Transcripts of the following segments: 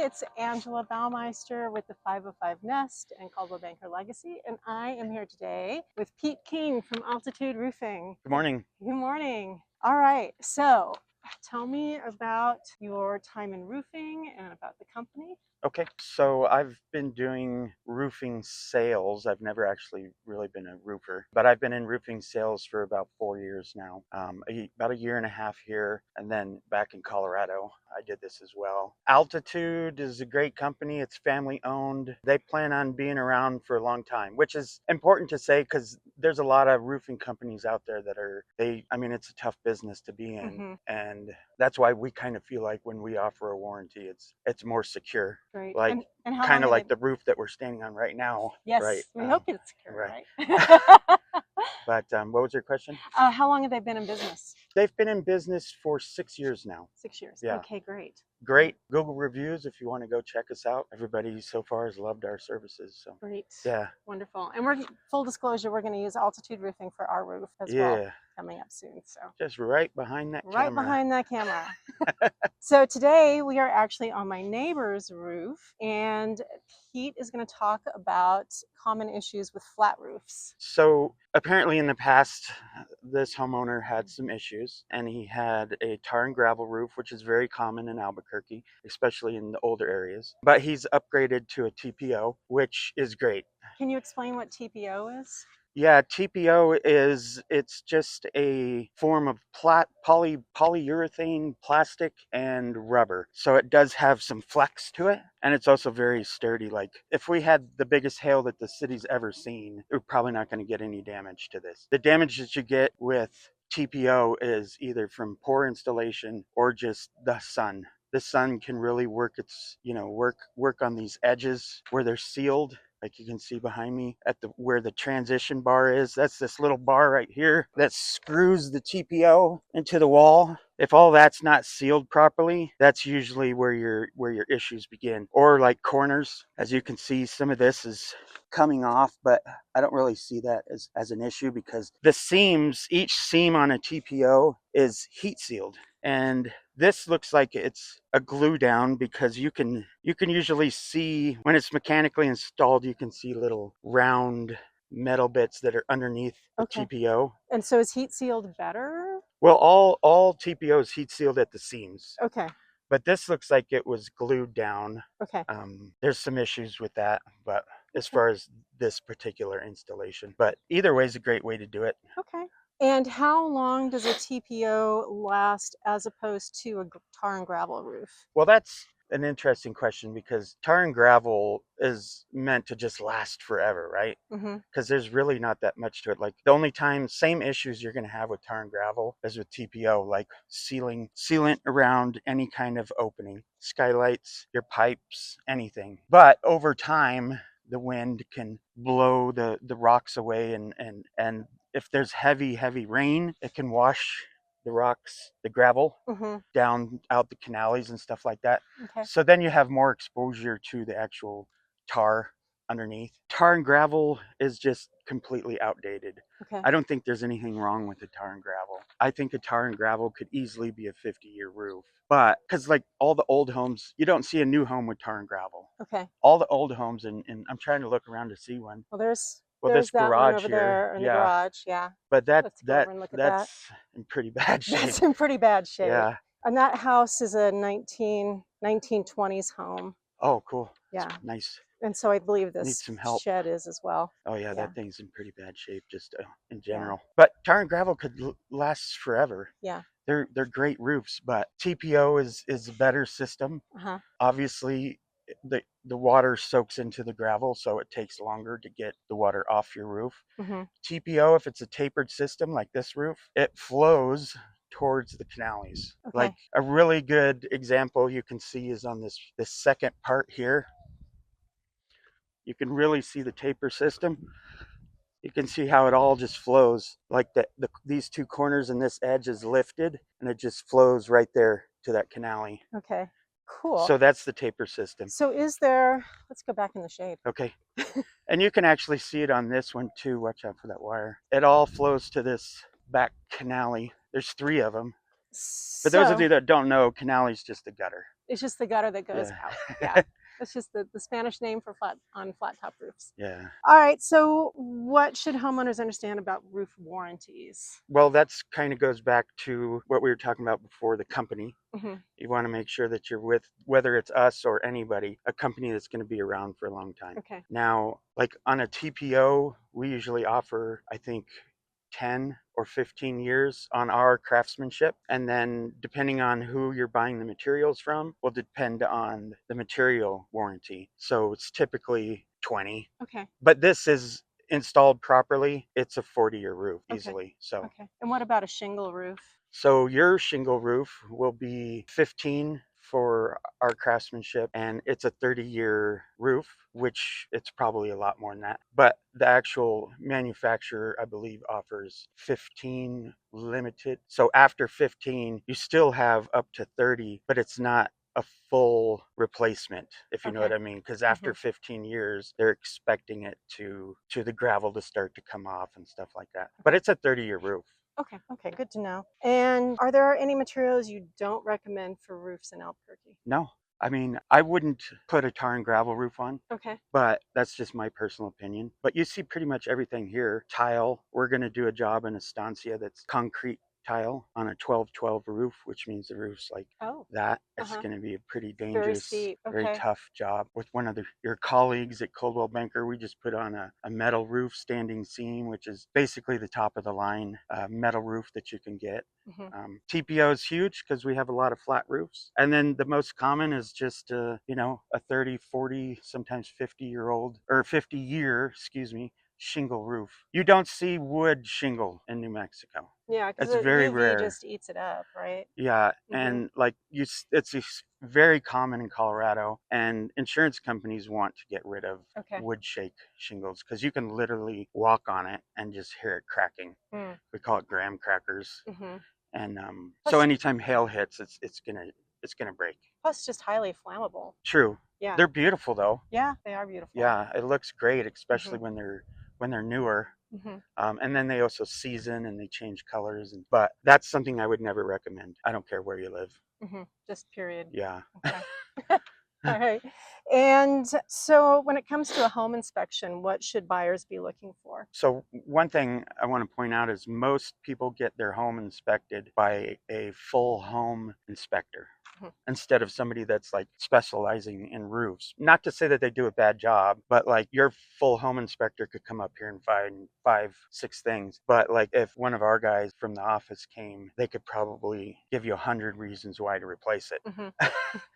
Hey, it's Angela Baumeister with the 505 Nest and Caldwell Banker Legacy, and I am here today with Pete King from Altitude Roofing. Good morning. Good morning. All right, so tell me about your time in roofing and about the company. Okay, so I've been doing roofing sales. I've never actually really been a roofer, but I've been in roofing sales for about 4 years now. About a year and a half here, and then back in Colorado, I did this as well. Altitude is a great company. It's family owned. They plan on being around for a long time, which is important to say because there's a lot of roofing companies out there that it's a tough business to be in. And that's why we kind of feel like when we offer a warranty, it's more secure. Great. Like and how kind long of have like the roof that we're standing on right now. Yes, Right. we hope it's secure, Right. right? But what was your question? How long have they been in business? They've been in business for 6 years now. 6 years. Yeah. Okay, great. Great Google reviews if you want to go check us out. Everybody so far has loved our services. So Great. yeah. Wonderful. And we're full disclosure, we're going to use Altitude Roofing for our roof as well coming up soon. So just right behind that camera. Right behind that camera. So today we are actually on my neighbor's roof, and Pete is going to talk about common issues with flat roofs. So apparently in the past, this homeowner had some issues, and he had a tar and gravel roof, which is very common in Albuquerque, especially in the older areas. But he's upgraded to a TPO, which is great. Can you explain what TPO is? Yeah, TPO it's just a form of polyurethane, plastic, and rubber. So it does have some flex to it, and it's also very sturdy. Like if we had the biggest hail that the city's ever seen, we're probably not going to get any damage to this. The damage that you get with TPO is either from poor installation or just the sun. The sun can really work work on these edges where they're sealed. Like you can see behind me at where the transition bar is. That's this little bar right here that screws the TPO into the wall. If all that's not sealed properly, that's usually where your issues begin. Or like corners, as you can see, some of this is coming off, but I don't really see that as an issue because the seams, each seam on a TPO is heat sealed. And this looks like it's a glue down because you can usually see when it's mechanically installed, you can see little round metal bits that are underneath the TPO. And so is heat sealed better? Well, all TPOs heat sealed at the seams. Okay. But this looks like it was glued down. Okay. There's some issues with that, but as far as this particular installation. But either way is a great way to do it. Okay. And how long does a TPO last as opposed to a tar and gravel roof? Well, that's an interesting question because tar and gravel is meant to just last forever, right? Because there's really not that much to it. Like the only same issues you're going to have with tar and gravel as with TPO, like sealant around any kind of opening, skylights, your pipes, anything. But over time, the wind can blow the rocks away, and if there's heavy rain, it can wash the rocks, the gravel down out the canales and stuff like that. So then you have more exposure to the actual tar underneath. Tar and gravel is just completely outdated. I don't think there's anything wrong with the tar and gravel. I think a tar and gravel could easily be a 50-year roof. But because like all the old homes, you don't see a new home with tar and gravel. All the old homes, and I'm trying to look around to see one. Well, there's this that garage one over here, there in the garage, But that's in pretty bad shape. That's in pretty bad shape. Yeah. And that house is a 1920s home. Oh, cool. Yeah. That's nice. And so I believe this Needs some help. shed is as well. Oh yeah, that thing's in pretty bad shape just in general. But tar and gravel could last forever. Yeah. They're great roofs, but TPO is a better system. Obviously, the water soaks into the gravel, so it takes longer to get the water off your roof. TPO, if it's a tapered system like this roof, it flows towards the canales. Like a really good example you can see is on this second part here. You can really see the taper system. You can see how it all just flows, like these two corners and this edge is lifted, and it just flows right there to that canale. Okay, cool. So that's the taper system. So let's go back in the shade. Okay. And you can actually see it on this one too. Watch out for that wire. It all flows to this back canale. There's 3 of them. For those of you that don't know, canale is just a gutter. It's just the gutter that goes Yeah. out. Yeah. That's just the Spanish name for flat top roofs. Yeah. All right. So what should homeowners understand about roof warranties? Well, that's kind of goes back to what we were talking about before, the company. Hmm. You want to make sure that you're with, whether it's us or anybody, a company that's going to be around for a long time. Okay. Now, like on a TPO, we usually offer, I think, 10 or 15 years on our craftsmanship. And then depending on who you're buying the materials from will depend on the material warranty. So it's typically 20. Okay. But this is installed properly, it's a 40-year roof Okay. easily. So Okay. And what about a shingle roof? so your shingle roof will be 15 for our craftsmanship, and it's a 30-year roof, which it's probably a lot more than that. But the actual manufacturer, I believe, offers 15 limited. So after 15, you still have up to 30, but it's not a full replacement, if you know what Okay. I mean, because after Hmm. 15 years they're expecting it to the gravel to start to come off and stuff like that, but Okay. it's a 30-year roof. Okay. Okay. Good to know. And are there any materials you don't recommend for roofs in Albuquerque? No, I mean, I wouldn't put a tar and gravel roof on, Okay. but that's just my personal opinion. But you see pretty much everything here. Tile, we're going to do a job in Estancia that's concrete tile on a 12-12 roof, which means the roof's like Oh. that. It's Uh-huh. going to be a pretty Very dangerous, steep. very Okay. tough job. With one of your colleagues at Coldwell Banker, we just put on a metal roof standing seam, which is basically the top of the line metal roof that you can get. Hmm. TPO is huge because we have a lot of flat roofs. And then the most common is just, a 30, 40, sometimes 50-year-old or 50-year, excuse me, shingle roof. You don't see wood shingle in New Mexico. Yeah, because It's the very UV rare. just eats it up, right? Yeah, Hmm. and like it's very common in Colorado, and insurance companies want to get rid of Okay. wood shake shingles because you can literally walk on it and just hear it cracking. Mm. We call it graham crackers. Hmm. And so Plus, anytime hail hits, it's gonna break. plus, just highly flammable. True. Yeah. They're beautiful though. Yeah, they are beautiful. Yeah, it looks great, Hmm. especially when they're newer. Hmm. And then they also season and they change colors. But that's something I would never recommend. I don't care where you live. Hmm. Just period. Yeah. Okay. All right. And so, when it comes to a home inspection, what should buyers be looking for? So one thing I want to point out is most people get their home inspected by a full home inspector Mhm. instead of somebody that's like specializing in roofs. Not to say that they do a bad job, but like your full home inspector could come up here and find 5, 6 things. But like if one of our guys from the office came, they could probably give you 100 reasons why to replace it. Hmm.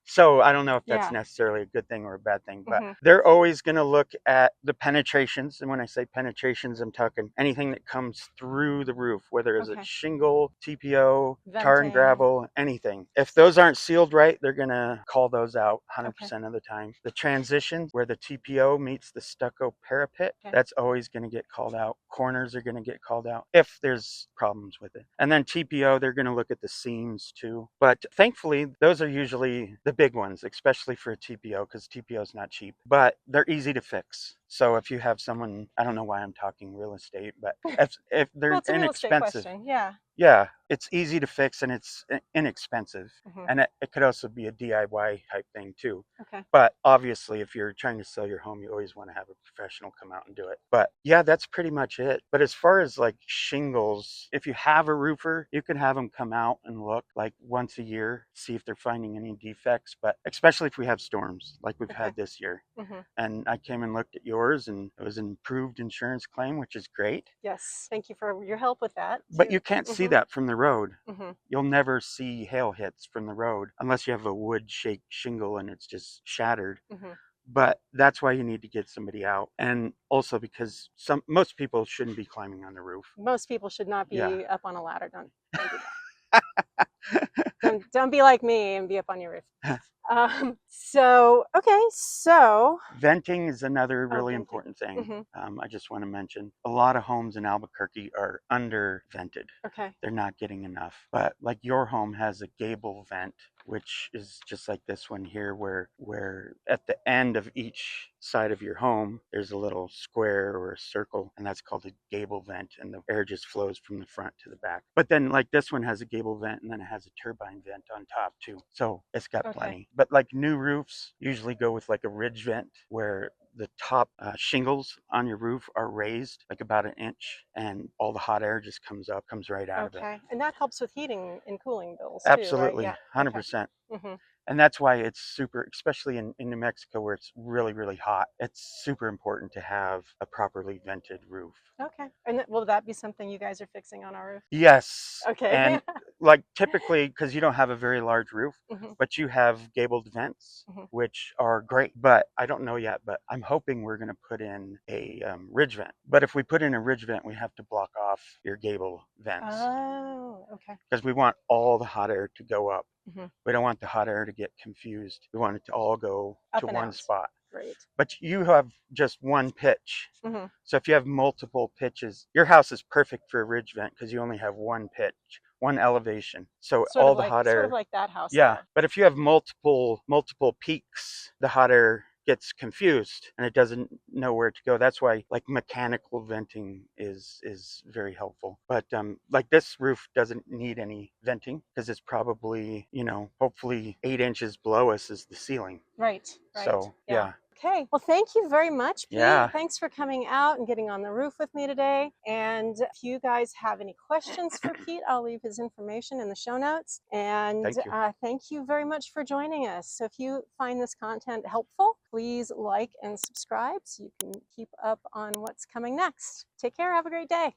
So I don't know if that's Yeah. necessarily a good thing or a bad thing, but Hmm. they're always going to look at the penetrations. And when I say penetrations, I'm talking anything that comes through the roof, whether it's Okay. shingle, TPO, tar and Venting. gravel, anything. If those aren't sealed right, they're going to call those out Okay. 100% of the time. The transitions where the TPO meets the stucco parapet, Okay. that's always going to get called out. Corners are going to get called out if there's problems with it. And then TPO, they're going to look at the seams too. But thankfully, those are usually the big ones, especially for a TPO, because TPO is not cheap, but they're easy to fix. So if you have someone, I don't know why I'm talking real estate, but if Well, they're it's a real estate inexpensive, question. Yeah. yeah, it's easy to fix and it's inexpensive. Hmm. And it could also be a DIY type thing too. Okay. But obviously, if you're trying to sell your home, you always want to have a professional come out and do it. But yeah, that's pretty much it. But as far as like shingles, if you have a roofer, you can have them come out and look like once a year, see if they're finding any defects. But especially if we have storms like we've Okay. had this year. Hmm. And I came and looked at yours, and it was an improved insurance claim, which is great. Yes. Thank you for your help with that But too. you can't see Hmm. that from the road. Hmm. You'll never see hail hits from the road unless you have a wood shake shingle and it's just shattered. Hmm. But that's why you need to get somebody out. And also because most people shouldn't be climbing on the roof. Most people should not Yeah. be up on a ladder. Don't do that. Don't be like me and be up on your roof. So Venting is another oh, really venting. important thing. Hmm. I just want to mention a lot of homes in Albuquerque are under vented. Okay. They're not getting enough. But like your home has a gable vent which is just like this one here, where at the end of each side of your home there's a little square or a circle, and that's called a gable vent, and the air just flows from the front to the back. But then like this one has a gable vent, and then it has a turbine vent on top too, so it's got Okay. plenty. But like new roofs usually go with like a ridge vent, where the top shingles on your roof are raised like about an inch, and all the hot air just comes right out of it. Okay. And that helps with heating and cooling bills too, right? Absolutely, Yeah. Okay. 100%. Hmm. And that's why it's super, especially in New Mexico where it's really, really hot, it's super important to have a properly vented roof. Okay. And will that be something you guys are fixing on our roof? Yes. Okay. And like typically, because you don't have a very large roof, Hmm. but you have gabled vents, Hmm. which are great. But I don't know yet, but I'm hoping we're going to put in a ridge vent. But if we put in a ridge vent, we have to block off your gable vents Oh, okay. because we want all the hot air to go up. Hmm. We don't want the hot air to get confused. We want it to all go Up to and one out. spot. Great. But you have just one pitch. Hmm. So if you have multiple pitches, your house is perfect for a ridge vent because you only have one pitch, one elevation. So all the hot Sort of air, like that house yeah. there. But if you have multiple peaks, the hot air gets confused and it doesn't know where to go. That's why like mechanical venting is very helpful. But like this roof doesn't need any venting because it's probably, hopefully 8 inches below us is the ceiling. Right. Right. So Yeah. yeah. Okay. Well, thank you very much, Pete. Yeah. Thanks for coming out and getting on the roof with me today. And if you guys have any questions for Pete, I'll leave his information in the show notes. And Thank you. thank you very much for joining us. So if you find this content helpful, please like and subscribe so you can keep up on what's coming next. Take care. Have a great day.